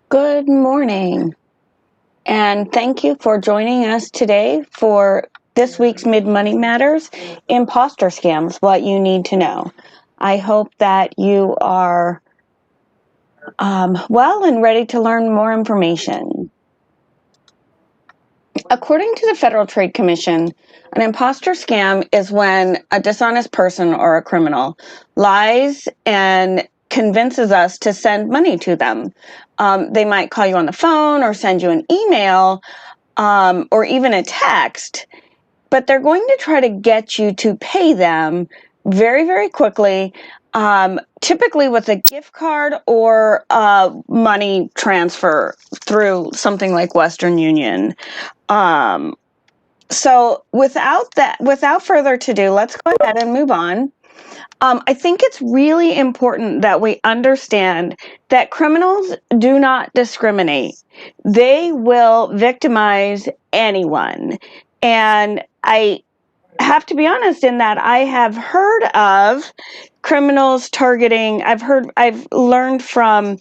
Good morning, and thank you for joining us today for this week's Mid Money Matters Imposter Scams, What You Need to Know. I hope that you are well and ready to learn more information. According to the Federal Trade Commission, an imposter scam is when a dishonest person or a criminal lies and convinces us to send money to them. They might call you on the phone or send you an email or even a text, but they're going to try to get you to pay them very, very quickly, typically with a gift card or money transfer through something like Western Union. Um, so without further ado, let's go ahead and move on. I think it's really important that we understand that criminals do not discriminate. They will victimize anyone. And I have to be honest in that I have heard of criminals targeting, I've learned from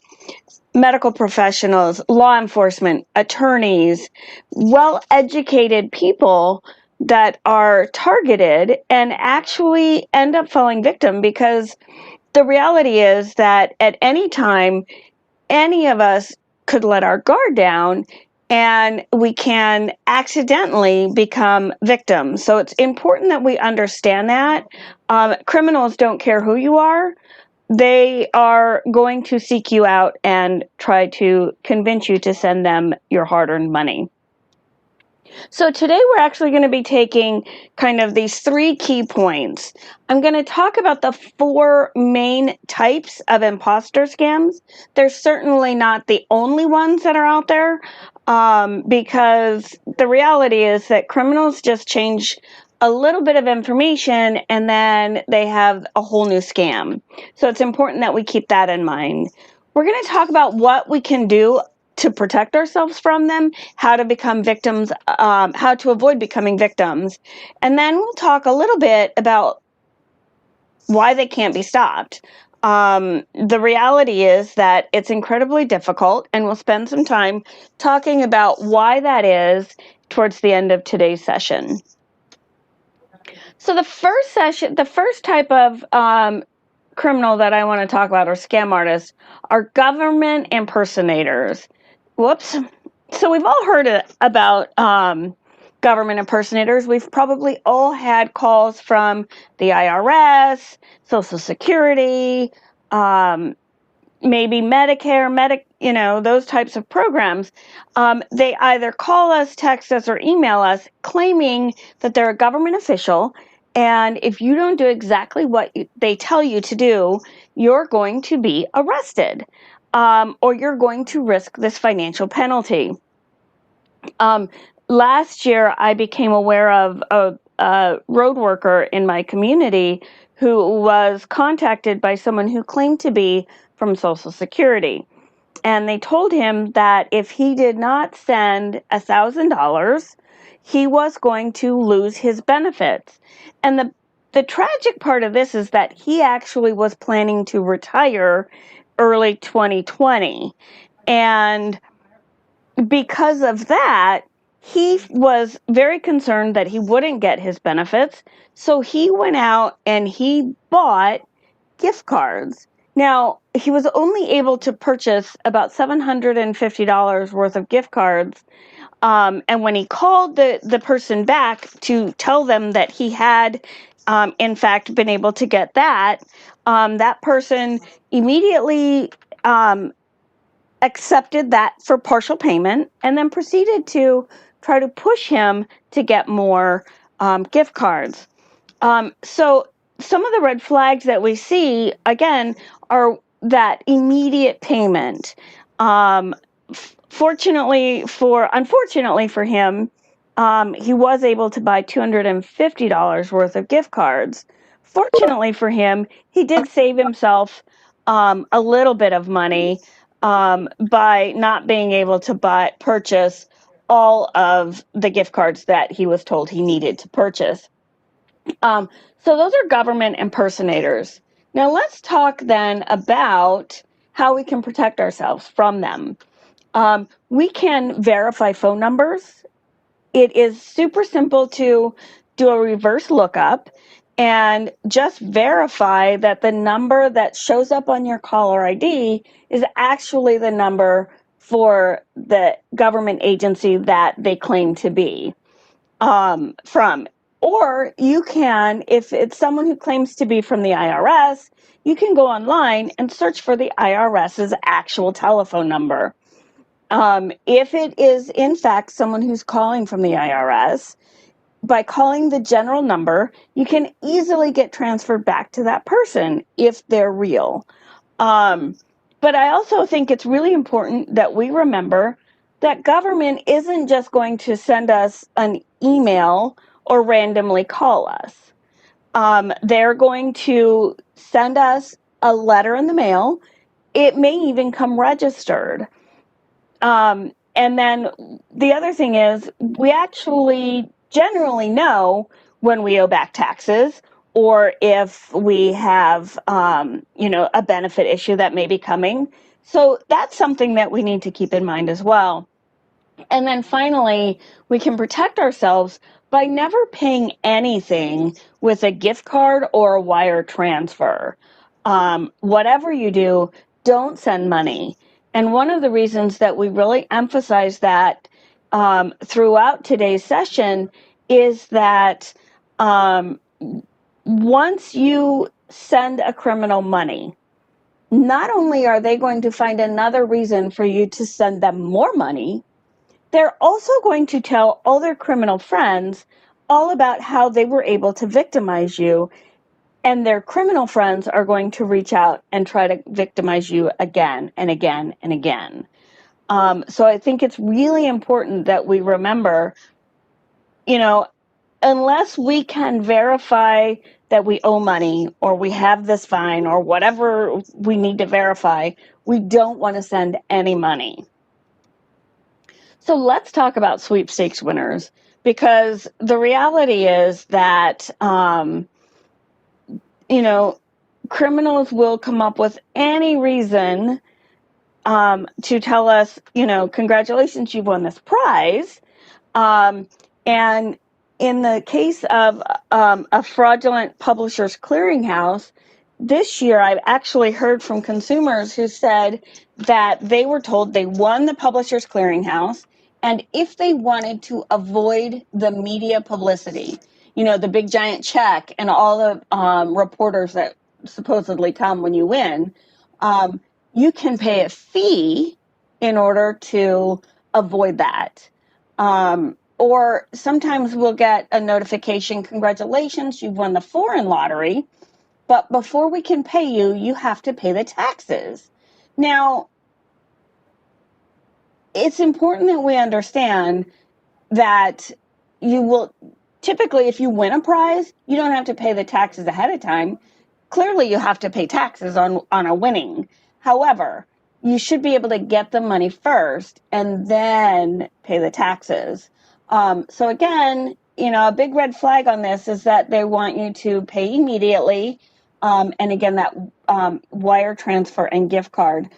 medical professionals, law enforcement, attorneys, well-educated people that are targeted and actually end up falling victim, because the reality is that at any time, any of us could let our guard down and we can accidentally become victims. So it's important that we understand that. Criminals don't care who you are. They are going to seek you out and try to convince you to send them your hard-earned money. So today we're actually going to be taking kind of these three key points. I'm going to talk about the four main types of imposter scams. They're certainly not the only ones that are out there, because the reality is that criminals just change a little bit of information and then they have a whole new scam. So it's important that we keep that in mind. We're going to talk about what we can do to protect ourselves from them, how to become victims, how to avoid becoming victims. And then we'll talk a little bit about why they can't be stopped. The reality is that it's incredibly difficult, and we'll spend some time talking about why that is towards the end of today's session. So the first type of criminal that I want to talk about, or scam artists, are government impersonators. Whoops. So we've all heard about government impersonators. We've probably all had calls from the IRS, Social Security, maybe Medicare, those types of programs. They either call us, text us, or email us claiming that they're a government official. And if you don't do exactly what they tell you to do, you're going to be arrested, or you're going to risk this financial penalty. Last year, I became aware of a road worker in my community who was contacted by someone who claimed to be from Social Security. And they told him that if he did not send $1,000, he was going to lose his benefits. And the tragic part of this is that he actually was planning to retire early 2020. And because of that, he was very concerned that he wouldn't get his benefits. So he went out and he bought gift cards. Now, he was only able to purchase about $750 worth of gift cards. And when he called the person back to tell them that he had, in fact, been able to get that, that person immediately accepted that for partial payment and then proceeded to try to push him to get more gift cards. So some of the red flags that we see, again, are that immediate payment. Unfortunately for him, he was able to buy $250 worth of gift cards. Fortunately for him, he did save himself a little bit of money by not being able to purchase all of the gift cards that he was told he needed to purchase. So those are government impersonators. Now let's talk then about how we can protect ourselves from them. We can verify phone numbers. It is super simple to do a reverse lookup and just verify that the number that shows up on your caller ID is actually the number for the government agency that they claim to be from. Or you can, if it's someone who claims to be from the IRS, you can go online and search for the IRS's actual telephone number. If it is, in fact, someone who's calling from the IRS, by calling the general number, you can easily get transferred back to that person if they're real. But I also think it's really important that we remember that government isn't just going to send us an email or randomly call us. They're going to send us a letter in the mail. It may even come registered. And then the other thing is, we actually generally know when we owe back taxes or if we have, a benefit issue that may be coming. So that's something that we need to keep in mind as well. And then finally, we can protect ourselves by never paying anything with a gift card or a wire transfer. Whatever you do, don't send money. And one of the reasons that we really emphasize that throughout today's session is that once you send a criminal money, not only are they going to find another reason for you to send them more money, they're also going to tell all their criminal friends all about how they were able to victimize you. And their criminal friends are going to reach out and try to victimize you again and again and again. So I think it's really important that we remember, unless we can verify that we owe money or we have this fine or whatever we need to verify, we don't want to send any money. So let's talk about sweepstakes winners, because the reality is that, criminals will come up with any reason to tell us, congratulations, you've won this prize. And in the case of a fraudulent publishers clearinghouse, this year I've actually heard from consumers who said that they were told they won the publishers clearinghouse, and if they wanted to avoid the media publicity, the big giant check and all the reporters that supposedly come when you win, you can pay a fee in order to avoid that. Or sometimes we'll get a notification, congratulations, you've won the foreign lottery, but before we can pay you, you have to pay the taxes. Now, it's important that we understand that you will typically, if you win a prize, you don't have to pay the taxes ahead of time. Clearly, you have to pay taxes on a winning. However, you should be able to get the money first and then pay the taxes. So again, a big red flag on this is that they want you to pay immediately. And again, that wire transfer and gift card.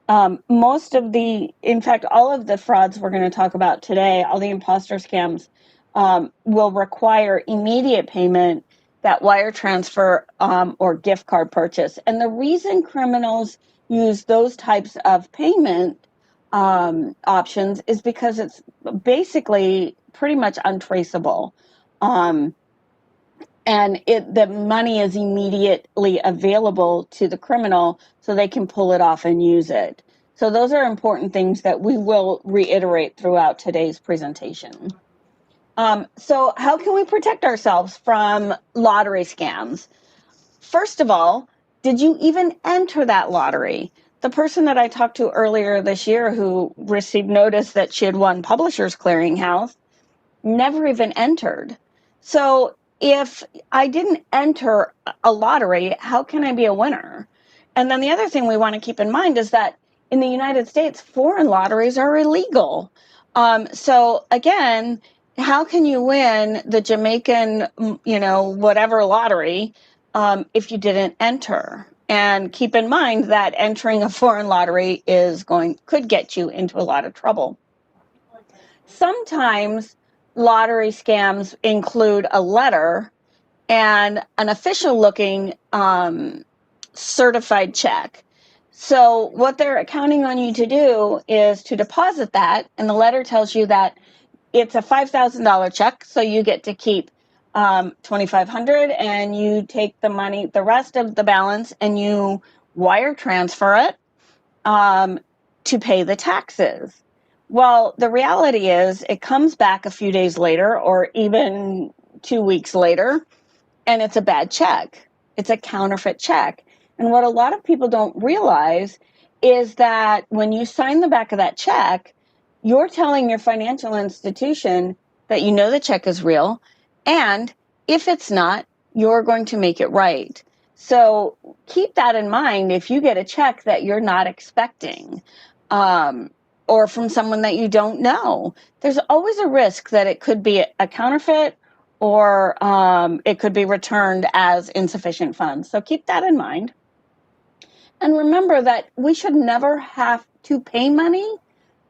In fact, all of the frauds we're going to talk about today, all the imposter scams, will require immediate payment, that wire transfer or gift card purchase. And the reason criminals use those types of payment options is because it's basically pretty much untraceable. And the money is immediately available to the criminal so they can pull it off and use it. So those are important things that we will reiterate throughout today's presentation. So how can we protect ourselves from lottery scams? First of all, did you even enter that lottery? The person that I talked to earlier this year who received notice that she had won Publishers Clearinghouse never even entered. So if I didn't enter a lottery, how can I be a winner? And then the other thing we want to keep in mind is that in the United States, foreign lotteries are illegal. So again, how can you win the Jamaican, whatever lottery if you didn't enter? And keep in mind that entering a foreign lottery could get you into a lot of trouble. Sometimes lottery scams include a letter and an official looking certified check. So what they're counting on you to do is to deposit that, and the letter tells you that it's a $5,000 check, so you get to keep $2,500, and you take the money, the rest of the balance, and you wire transfer it to pay the taxes. Well, the reality is it comes back a few days later or even 2 weeks later, and it's a bad check. It's a counterfeit check. And what a lot of people don't realize is that when you sign the back of that check, you're telling your financial institution that you know the check is real, and if it's not, you're going to make it right. So keep that in mind if you get a check that you're not expecting, or from someone that you don't know. There's always a risk that it could be a counterfeit, or it could be returned as insufficient funds. So keep that in mind. And remember that we should never have to pay money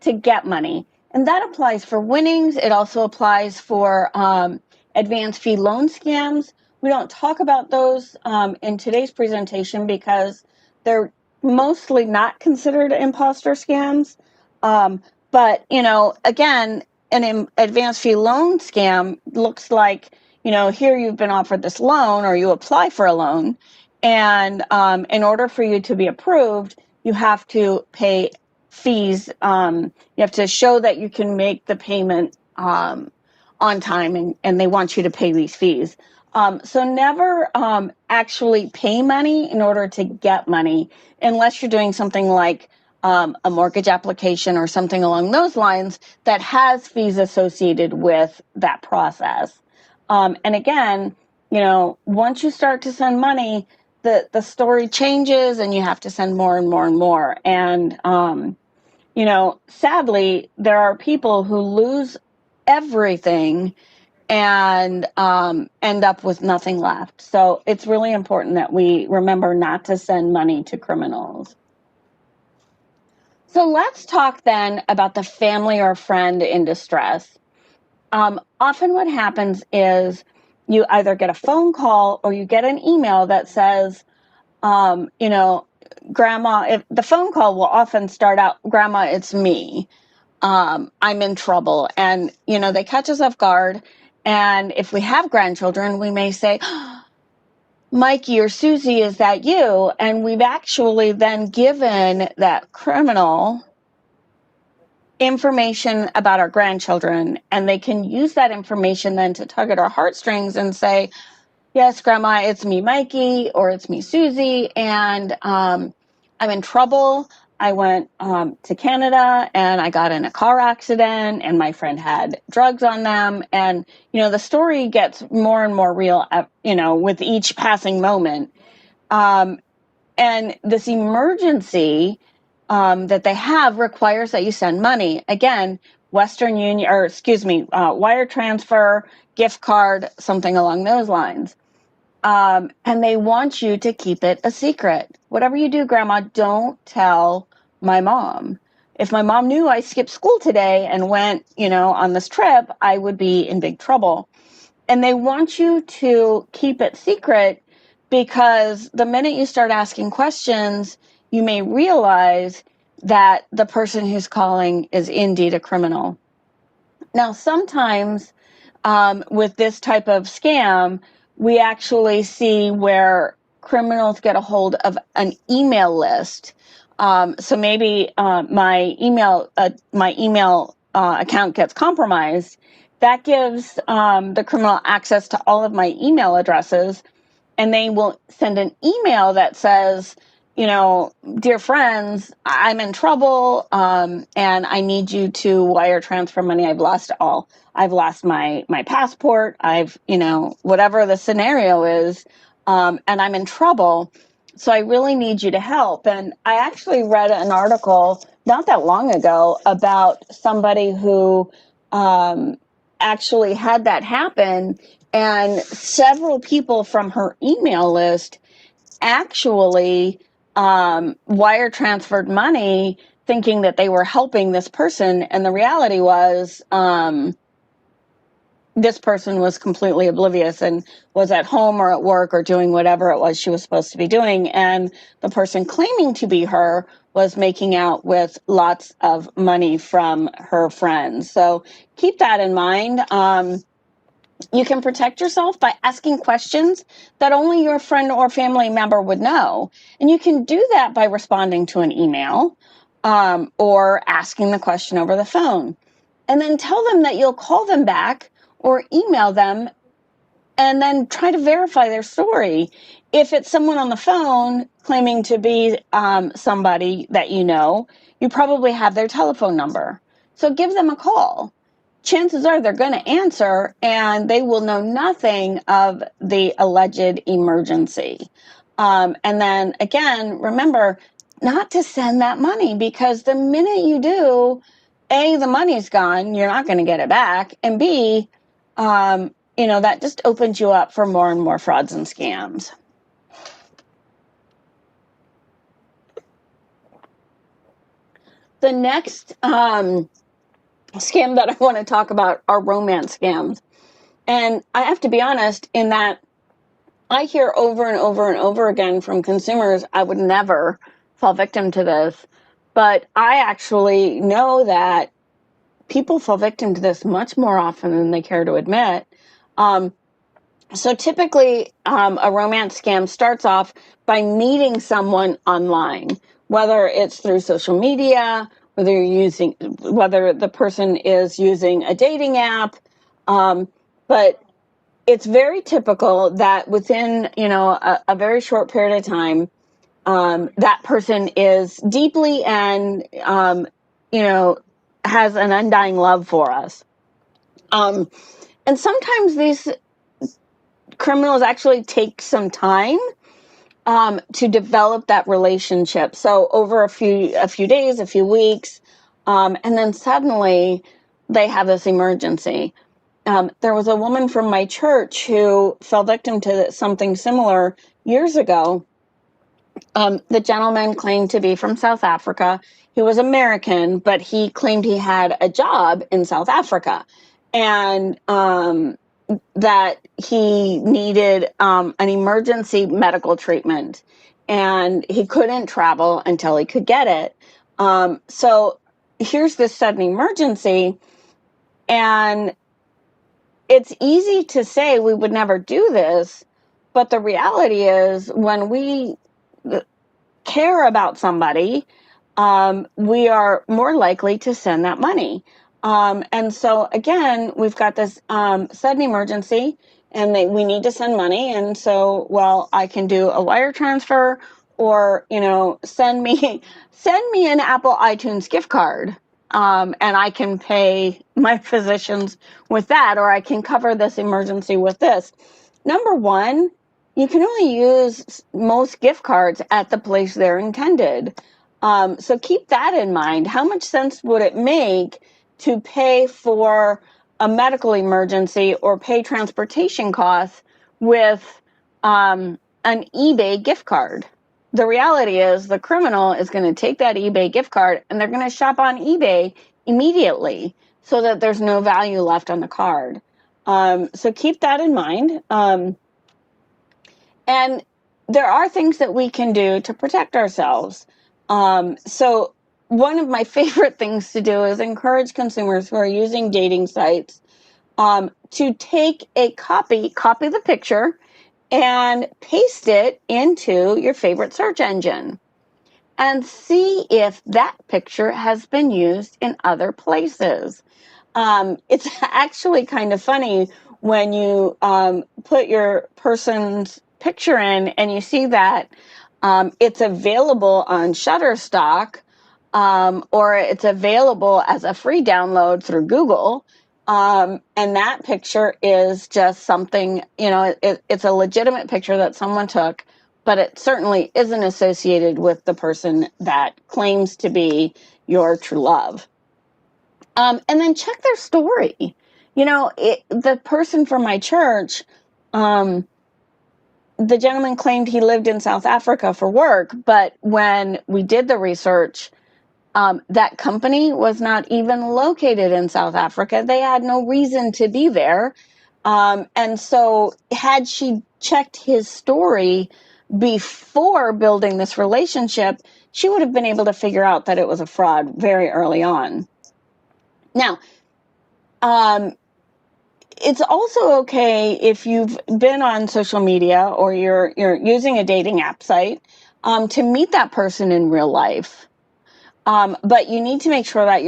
to get money. And that applies for winnings. It also applies for advance fee loan scams. We don't talk about those in today's presentation because they're mostly not considered imposter scams. But, again, an advance fee loan scam looks like, here you've been offered this loan, or you apply for a loan. And in order for you to be approved, you have to pay fees. You have to show that you can make the payment on time, and they want you to pay these fees. So never actually pay money in order to get money, unless you're doing something like a mortgage application or something along those lines that has fees associated with that process. And again, once you start to send money, the story changes, and you have to send more and more and more. And sadly, there are people who lose everything and end up with nothing left. So it's really important that we remember not to send money to criminals. So let's talk then about the family or friend in distress. Often what happens is you either get a phone call or you get an email that says, Grandma, if the phone call will often start out, Grandma, it's me. I'm in trouble. And, they catch us off guard. And if we have grandchildren, we may say, Mikey or Susie, is that you? And we've actually then given that criminal information about our grandchildren, and they can use that information then to tug at our heartstrings and say, yes, Grandma, it's me, Mikey, or it's me, Susie, and I'm in trouble. I went to Canada and I got in a car accident, and my friend had drugs on them. And, the story gets more and more real, with each passing moment. And this emergency that they have requires that you send money. Again, Western Union, or excuse me, wire transfer, gift card, something along those lines. And they want you to keep it a secret. Whatever you do, Grandma, don't tell my mom. If my mom knew I skipped school today and went, on this trip, I would be in big trouble. And they want you to keep it secret because the minute you start asking questions, you may realize that the person who's calling is indeed a criminal. Now, sometimes with this type of scam, we actually see where criminals get a hold of an email list. So maybe my email account gets compromised. That gives the criminal access to all of my email addresses, and they will send an email that says, dear friends, I'm in trouble, and I need you to wire transfer money. I've lost it all. I've lost my passport. I've, whatever the scenario is, and I'm in trouble. So I really need you to help. And I actually read an article not that long ago about somebody who actually had that happen, and several people from her email list actually wire transferred money thinking that they were helping this person, and the reality was this person was completely oblivious and was at home or at work or doing whatever it was she was supposed to be doing, and the person claiming to be her was making out with lots of money from her friends. So keep that in mind. You can protect yourself by asking questions that only your friend or family member would know. And you can do that by responding to an email or asking the question over the phone. And then tell them that you'll call them back or email them and then try to verify their story. If it's someone on the phone claiming to be somebody that you probably have their telephone number. So give them a call. Chances are they're going to answer and they will know nothing of the alleged emergency. And then again, remember not to send that money, because the minute you do, A, the money's gone, you're not going to get it back. And B, that just opens you up for more and more frauds and scams. The next scam that I want to talk about are romance scams. And I have to be honest in that I hear over and over and over again from consumers, I would never fall victim to this. But I actually know that people fall victim to this much more often than they care to admit. So typically, a romance scam starts off by meeting someone online, whether it's through social media, whether the person is using a dating app. But it's very typical that within, a very short period of time, that person is deeply and, has an undying love for us. And sometimes these criminals actually take some time to develop that relationship. So over a few days, a few weeks, and then suddenly they have this emergency. There was a woman from my church who fell victim to something similar years ago. The gentleman claimed to be from South Africa. He was American, but he claimed he had a job in South Africa, and that he needed an emergency medical treatment, and he couldn't travel until he could get it. So here's this sudden emergency, and it's easy to say we would never do this, but the reality is when we care about somebody, we are more likely to send that money. And so again, we've got this sudden emergency, and we need to send money. And so, well, I can do a wire transfer, or send me an Apple iTunes gift card, and I can pay my physicians with that, or I can cover this emergency with this. Number one, you can only use most gift cards at the place they're intended. So keep that in mind. How much sense would it make to pay for a medical emergency or pay transportation costs with an eBay gift card? The reality is the criminal is going to take that eBay gift card and they're going to shop on eBay immediately so that there's no value left on the card. So keep that in mind. And there are things that we can do to protect ourselves. So one of my favorite things to do is encourage consumers who are using dating sites to take a copy the picture and paste it into your favorite search engine and see if that picture has been used in other places. It's actually kind of funny when you put your person's picture in and you see that it's available on Shutterstock, or it's available as a free download through Google. And that picture is just something, it's a legitimate picture that someone took, but it certainly isn't associated with the person that claims to be your true love. And then check their story. The person from my church, the gentleman claimed he lived in South Africa for work, but when we did the research, that company was not even located in South Africa. They had no reason to be there. And so, had she checked his story before building this relationship, she would have been able to figure out that it was a fraud very early on. Now, it's also okay if you've been on social media or you're using a dating app site to meet that person in real life. But you need to make sure that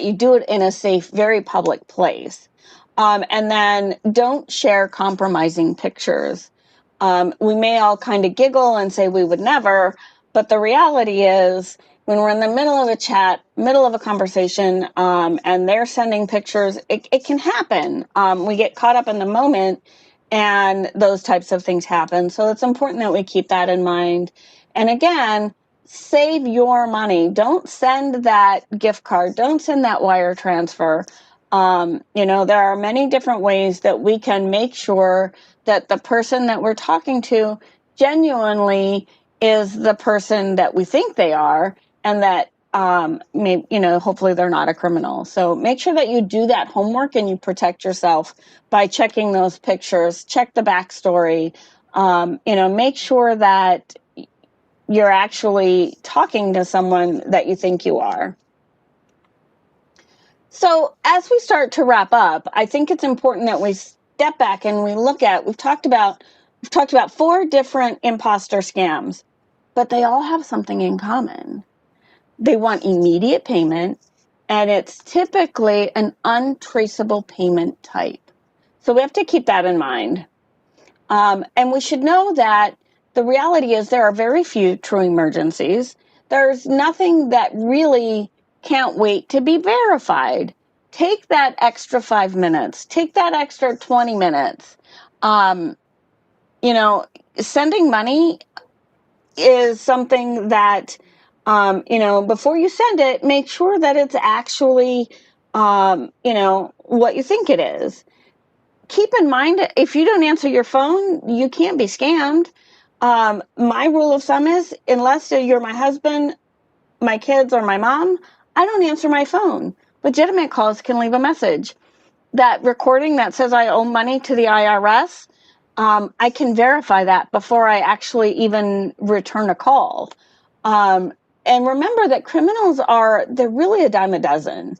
you do it in a safe, very public place. And then don't share compromising pictures. We may all kind of giggle and say we would never, but the reality is when we're in the middle of a chat, middle of a conversation, and they're sending pictures, it can happen. We get caught up in the moment and those types of things happen. So it's important that we keep that in mind. And again, save your money. Don't send that gift card. Don't send that wire transfer. There are many different ways that we can make sure that the person that we're talking to genuinely is the person that we think they are, and that hopefully they're not a criminal. So make sure that you do that homework and you protect yourself by checking those pictures, check the backstory, make sure that you're actually talking to someone that you think you are. So as we start to wrap up, I think it's important that we step back and we look at, we've talked about 4 different imposter scams, but they all have something in common. They want immediate payment, and it's typically an untraceable payment type. So we have to keep that in mind. And we should know that the reality is there are very few true emergencies. There's nothing that really can't wait to be verified. Take that extra 5 minutes, take that extra 20 minutes. Sending money is something that, before you send it, make sure that it's actually, what you think it is. Keep in mind, if you don't answer your phone, you can't be scammed. My rule of thumb is, unless you're my husband, my kids, or my mom, I don't answer my phone. Legitimate calls can leave a message. That recording that says I owe money to the IRS, I can verify that before I actually even return a call. And remember that criminals they're really a dime a dozen.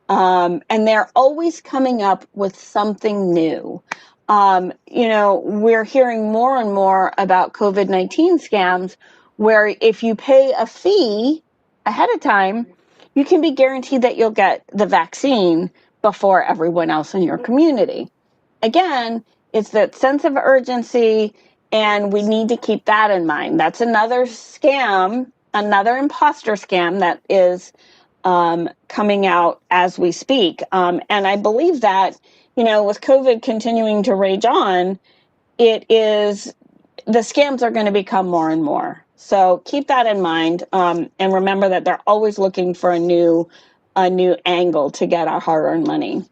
And they're always coming up with something new. We're hearing more and more about COVID-19 scams, where if you pay a fee ahead of time, you can be guaranteed that you'll get the vaccine before everyone else in your community. Again, it's that sense of urgency, and we need to keep that in mind. That's another scam, another imposter scam that is coming out as we speak. And I believe that, with COVID continuing to rage on, the scams are going to become more and more. So keep that in mind, and remember that they're always looking for a new angle to get our hard-earned money.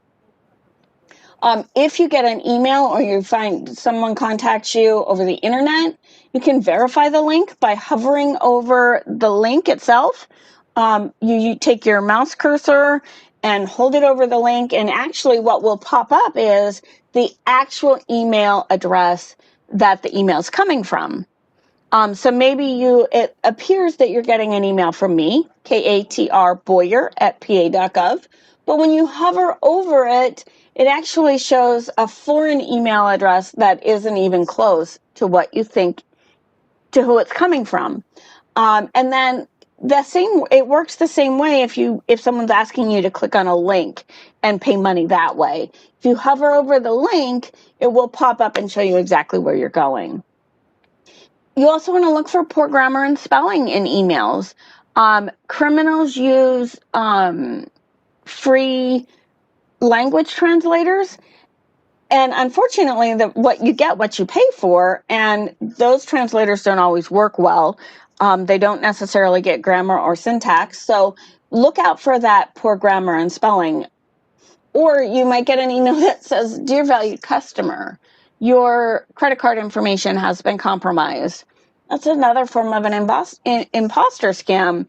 If you get an email or you find someone contacts you over the internet, you can verify the link by hovering over the link itself. You take your mouse cursor and hold it over the link, and actually what will pop up is the actual email address that the email is coming from. So maybe it appears that you're getting an email from me, Katr Boyer at pa.gov, but when you hover over it, it actually shows a foreign email address that isn't even close to what you think, to who it's coming from. And then it works the same way if someone's asking you to click on a link and pay money that way. If you hover over the link, it will pop up and show you exactly where you're going. You also want to look for poor grammar and spelling in emails. Criminals use free language translators, and unfortunately, what you pay for, and those translators don't always work well. They don't necessarily get grammar or syntax, so look out for that poor grammar and spelling. Or you might get an email that says, "Dear valued customer, your credit card information has been compromised. That's another form of an imposter scam,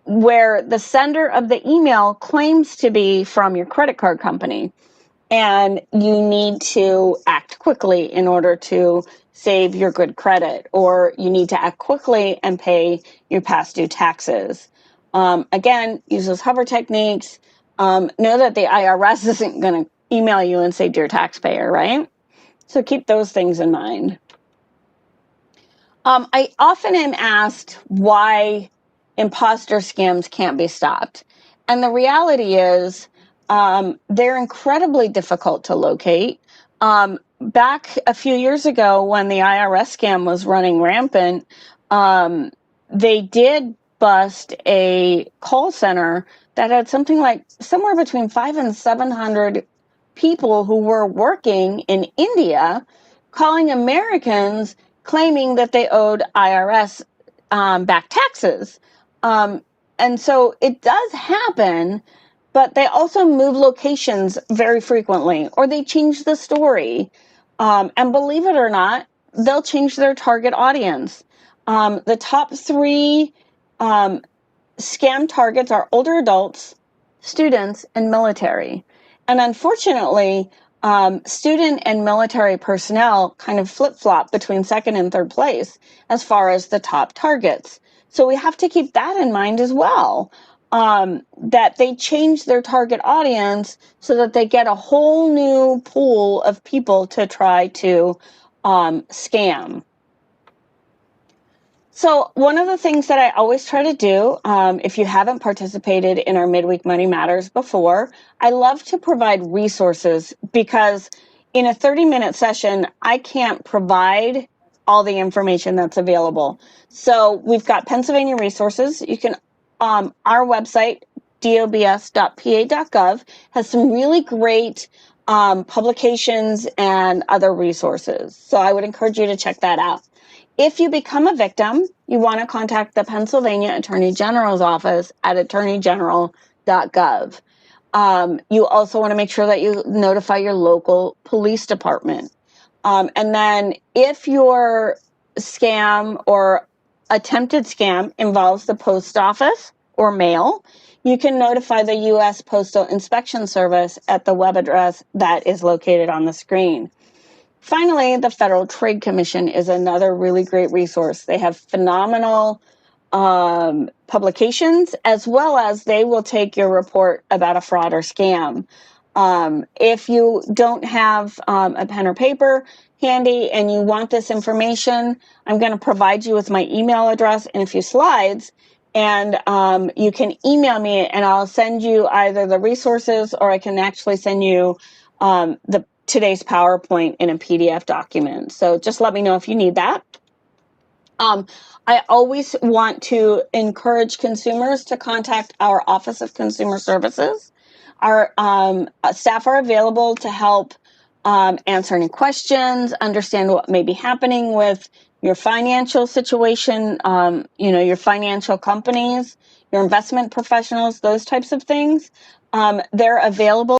where the sender of the email claims to be from your credit card company, and you need to act quickly in order to save your good credit, or you need to act quickly and pay your past due taxes. Again, use those hover techniques. Know that the IRS isn't going to email you and say, "Dear taxpayer," right? So keep those things in mind. I often am asked why imposter scams can't be stopped. And the reality is, they're incredibly difficult to locate. Back a few years ago, when the IRS scam was running rampant, they did bust a call center that had something like somewhere between 500 and 700 people who were working in India, calling Americans, claiming that they owed IRS back taxes. And so it does happen, but they also move locations very frequently, or they change the story. And believe it or not, they'll change their target audience. The top three scam targets are older adults, students, and military. And unfortunately, student and military personnel kind of flip-flop between second and third place as far as the top targets. So we have to keep that in mind as well, that they change their target audience so that they get a whole new pool of people to try to scam. So one of the things that I always try to do, if you haven't participated in our Midweek Money Matters before, I love to provide resources, because in a 30-minute session, I can't provide all the information that's available. So we've got Pennsylvania resources. You can, our website, dobs.pa.gov, has some really great publications and other resources. So I would encourage you to check that out. If you become a victim, you want to contact the Pennsylvania Attorney General's office at attorneygeneral.gov. You also want to make sure that you notify your local police department. And then if your scam or attempted scam involves the post office or mail, you can notify the U.S. Postal Inspection Service at the web address that is located on the screen. Finally, the Federal Trade Commission is another really great resource. They have phenomenal publications, as well as they will take your report about a fraud or scam. If you don't have a pen or paper handy and you want this information, I'm going to provide you with my email address and a few slides, and you can email me and I'll send you either the resources, or I can actually send you today's PowerPoint in a PDF document. So just let me know if you need that. I always want to encourage consumers to contact our Office of Consumer Services. Our staff are available to help answer any questions, understand what may be happening with your financial situation, your financial companies, your investment professionals, those types of things. They're available